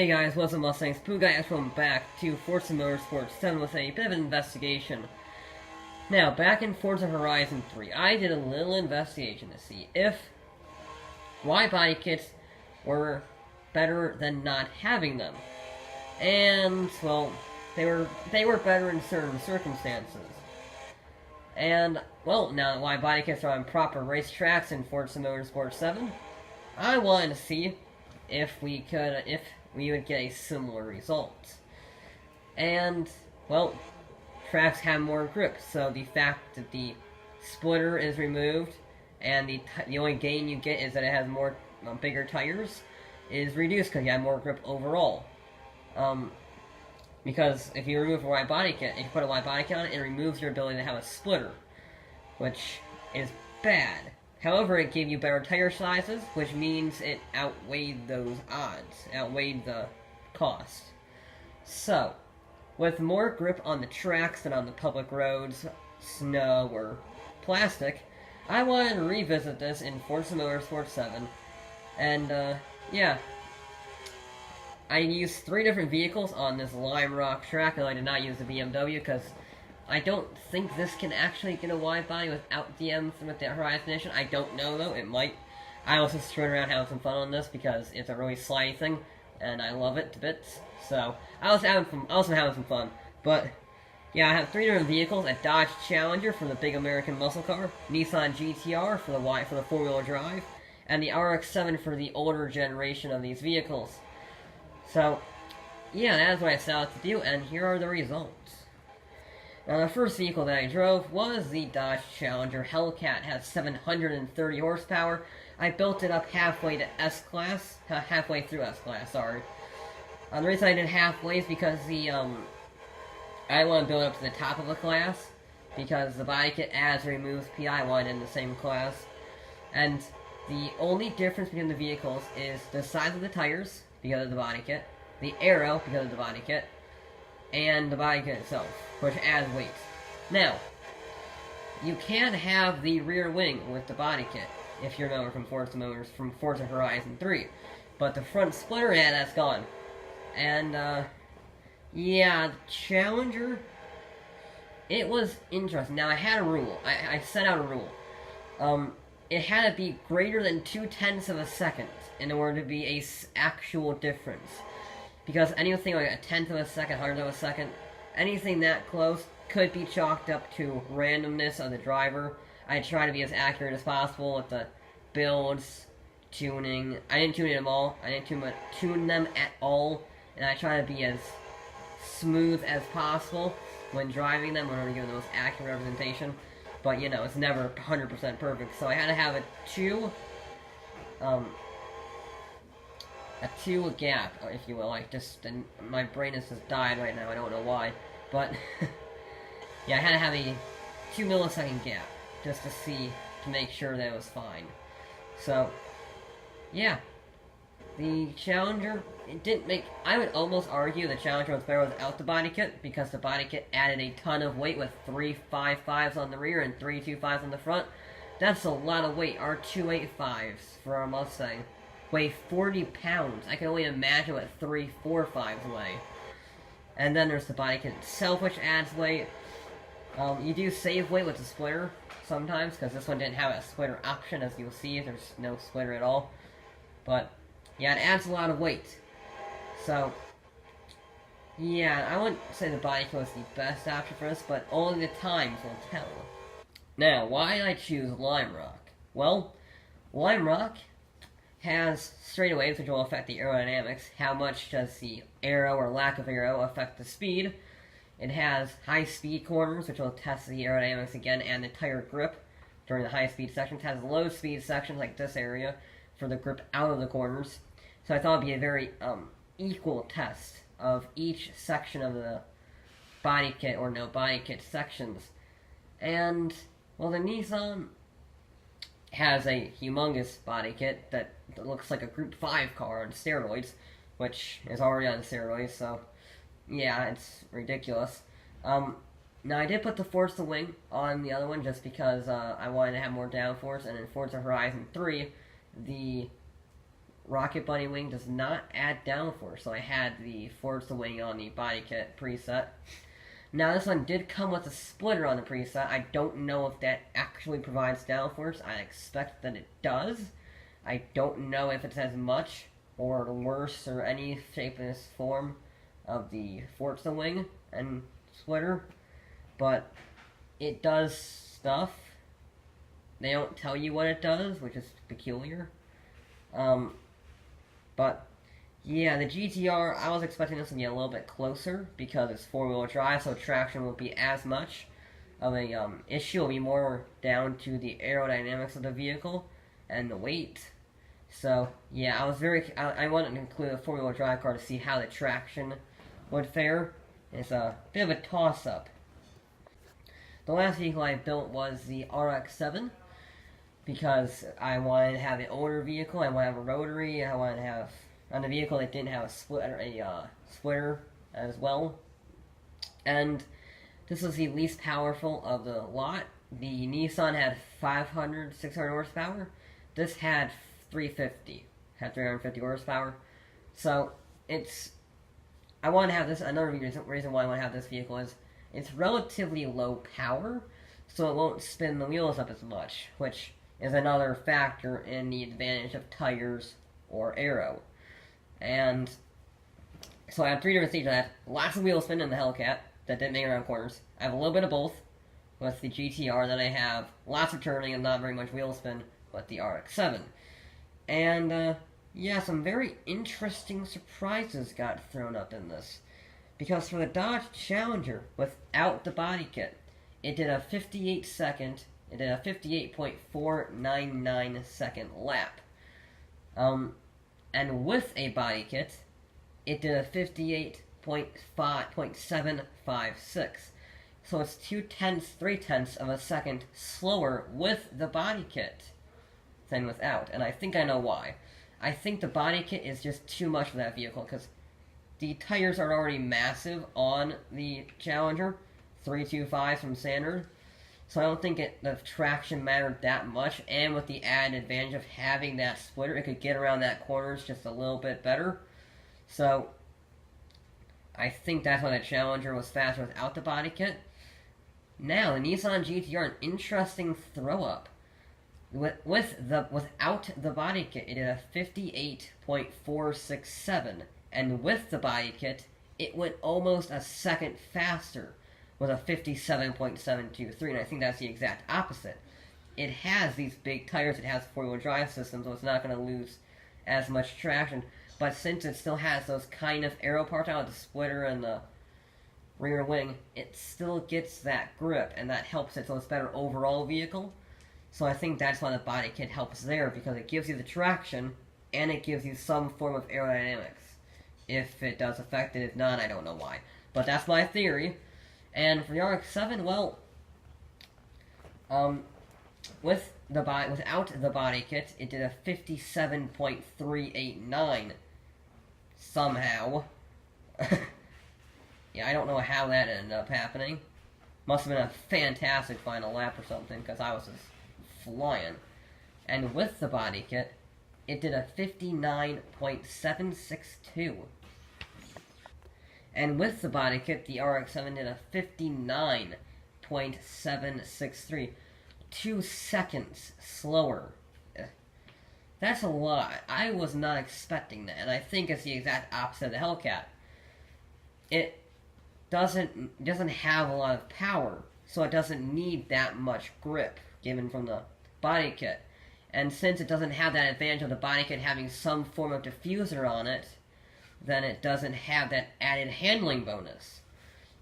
Hey guys, what's up Mustangs? Pooh Guy, welcome back to Forza Motorsport 7 with a bit of an investigation. Now, back in Forza Horizon 3, I did a little investigation to see if wide body kits were better than not having them. And, well, they were better in certain circumstances. And, well, now that wide body kits are on proper racetracks in Forza Motorsport 7, I wanted to see if we would get a similar result. And, well, tracks have more grip, so the fact that the splitter is removed and the only gain you get is that it has more bigger tires is reduced because you have more grip overall. Because if you remove a wide body kit, if you put a wide body kit on it, it removes your ability to have a splitter, which is bad. However, it gave you better tire sizes, which means it outweighed those odds, outweighed the cost. So, with more grip on the tracks than on the public roads, snow, or plastic, I wanted to revisit this in Forza Motorsport 7, and, yeah. I used 3 different vehicles on this Lime Rock track, and I did not use the BMW, because I don't think this can actually get a wide body without with the Horizon Edition. I don't know, though. It might. I was just screwing around having some fun on this, because it's a really slidey thing, and I love it to bits. So, I was having some fun. But, yeah, I have 3 different vehicles. A Dodge Challenger for the big American muscle car, Nissan GTR for the 4-wheel drive, and the RX-7 for the older generation of these vehicles. So, yeah, that's what I set out to do, and here are the results. Now, the first vehicle that I drove was the Dodge Challenger Hellcat. It has 730 horsepower. I built it up halfway to S-Class, halfway through S-Class, sorry. The reason I did halfway is because I want to build it up to the top of the class, because the body kit adds removes PI, I want it in the same class. And the only difference between the vehicles is the size of the tires, because of the body kit, the aero, because of the body kit, and the body kit itself, which adds weight. Now, you can have the rear wing with the body kit, if you remember from Forza Horizon 3, but the front splitter, yeah, that's gone. And, yeah, the Challenger, it was interesting. Now, I had a rule. I set out a rule. It had to be greater than 0.2 of a second in order to be a actual difference. Because anything like a 1/10 of a second, 100th of a second, anything that close could be chalked up to randomness of the driver. I try to be as accurate as possible with the builds, tuning. I didn't tune them all. I didn't tune them at all. And I try to be as smooth as possible when driving them in order to give the most accurate representation. But, you know, it's never 100% perfect. So I had to have a 2 gap, if you will. My brain has just died right now. I don't know why. But, yeah, I had to have a 2 millisecond gap just to make sure that it was fine. So, yeah. The Challenger, it didn't make... I would almost argue the Challenger was better without the body kit, because the body kit added a ton of weight with 3 5.5s on the rear and 3 2.5s on the front. That's a lot of weight. Our 2.85s for our Mustang weigh 40 pounds. I can only imagine what 3 4.5s weigh. And then there's the body kit itself, which adds weight. You do save weight with the splitter sometimes, because this one didn't have a splitter option, as you'll see. There's no splitter at all. But yeah, it adds a lot of weight. So, yeah, I wouldn't say the body kit was the best option for this, but only the times will tell. Now, why did I choose Lime Rock? Well, Lime Rock has straightaways, which will affect the aerodynamics. How much does the aero or lack of aero affect the speed? It has high-speed corners, which will test the aerodynamics again, and the tire grip during the high-speed sections. It has low-speed sections, like this area, for the grip out of the corners. So I thought it would be a very equal test of each section of the body kit or no body kit sections. And, well, the Nissan has a humongous body kit that looks like a Group 5 car on steroids, which is already on steroids, so yeah, it's ridiculous. Now, I did put the Forza wing on the other one just because I wanted to have more downforce, and in Forza Horizon 3, the Rocket Bunny wing does not add downforce, so I had the Forza wing on the body kit preset. Now this one did come with a splitter on the preset. I don't know if that actually provides downforce. I expect that it does. I don't know if it's as much or worse or any shape in this form of the Forza wing and splitter, but it does stuff. They don't tell you what it does, which is peculiar. But yeah, the GTR, I was expecting this to be a little bit closer because it's four-wheel drive, so traction won't be as much of a issue. It'll be more down to the aerodynamics of the vehicle and the weight. So yeah, I wanted to include a four-wheel drive car to see how the traction would fare. It's a bit of a toss-up. The last vehicle I built was the RX-7 because I wanted to have an older vehicle. I wanted to have a rotary. I wanted to have on a vehicle that didn't have a splitter as well. And this was the least powerful of the lot. The Nissan had 500, 600 horsepower. This had 350 horsepower. So I want to have this. Another reason why I want to have this vehicle is it's relatively low power, so it won't spin the wheels up as much, which is another factor in the advantage of tires or aero. And so I have three different stages. I have lots of wheel spin in the Hellcat that didn't make around corners. I have a little bit of both with the GTR. Then I have lots of turning and not very much wheel spin with the RX-7. And yeah, some very interesting surprises got thrown up in this. Because for the Dodge Challenger, without the body kit, it did a 58.499 second lap. And with a body kit, it did a 58.756. So it's 3/10 of a second slower with the body kit than without. And I think I know why. I think the body kit is just too much for that vehicle, because the tires are already massive on the Challenger, 325 from standard. So I don't think the traction mattered that much, and with the added advantage of having that splitter, it could get around that corners just a little bit better. So I think that's why the Challenger was faster without the body kit. Now, the Nissan GTR, an interesting throw-up. Without the body kit, it did a 58.467, and with the body kit, it went almost a second faster, with a 57.723, and I think that's the exact opposite. It has these big tires, it has a four-wheel drive system, so it's not going to lose as much traction, but since it still has those kind of aero parts out, the splitter and the rear wing, it still gets that grip, and that helps it, so it's a better overall vehicle. So I think that's why the body kit helps there, because it gives you the traction, and it gives you some form of aerodynamics. If it does affect it, if not, I don't know why. But that's my theory. And for the RX-7, well, without the body kit, it did a 57.389 somehow. Yeah, I don't know how that ended up happening. Must have been a fantastic final lap or something, because I was just flying. And with the body kit, it did a 59.762. And with the body kit, the RX-7 did a 59.763. 2 seconds slower. That's a lot. I was not expecting that, and I think it's the exact opposite of the Hellcat. It doesn't have a lot of power, so it doesn't need that much grip given from the body kit. And since it doesn't have that advantage of the body kit having some form of diffuser on it, then it doesn't have that added handling bonus.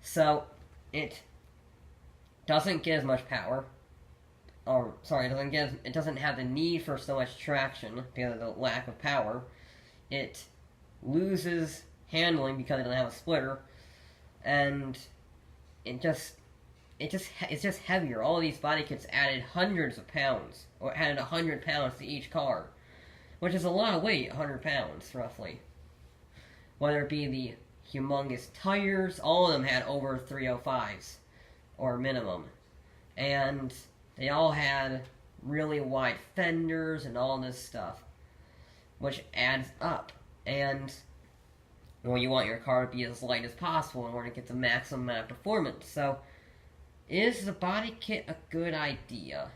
So it doesn't get as much power. Or sorry, it doesn't have the need for so much traction because of the lack of power. It loses handling because it doesn't have a splitter, and it's just heavier. All of these body kits added hundreds of pounds, or added 100 pounds to each car, which is a lot of weight, 100 pounds roughly. Whether it be the humongous tires, all of them had over 305s, or minimum. And they all had really wide fenders and all this stuff. which adds up. And, well, you want your car to be as light as possible in order to get the maximum amount of performance. So, is the body kit a good idea?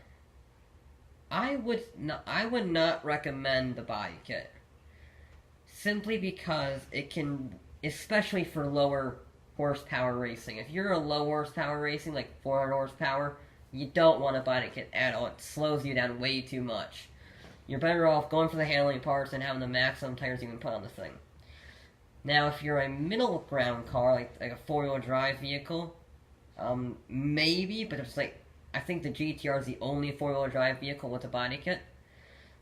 I would not recommend the body kit. Simply because it can, especially for lower horsepower racing. If you're a low horsepower racing, like 400 horsepower, you don't want a body kit at all. It slows you down way too much. You're better off going for the handling parts and having the maximum tires you can put on the thing. Now, if you're a middle ground car, like a four-wheel drive vehicle, maybe, but it's like, I think the GTR is the only four-wheel drive vehicle with a body kit,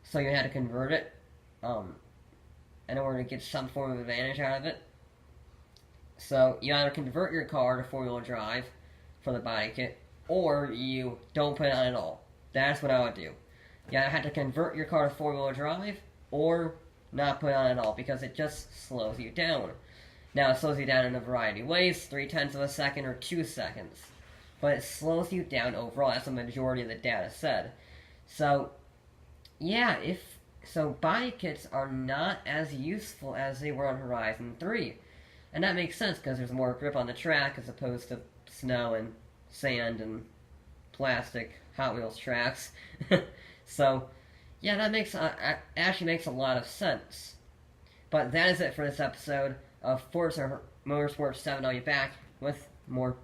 so you had to convert it, in order to get some form of advantage out of it. So, you either convert your car to four-wheel drive for the body kit, or you don't put it on at all. That's what I would do. You either have to convert your car to four-wheel drive, or not put it on at all, because it just slows you down. Now, it slows you down in a variety of ways, 0.3 of a second or 2 seconds. But it slows you down overall, as the majority of the data said. So, yeah, body kits are not as useful as they were on Horizon 3. And that makes sense, because there's more grip on the track, as opposed to snow and sand and plastic Hot Wheels tracks. So, yeah, that actually makes a lot of sense. But that is it for this episode of Forza Motorsport 7. I'll be back with more.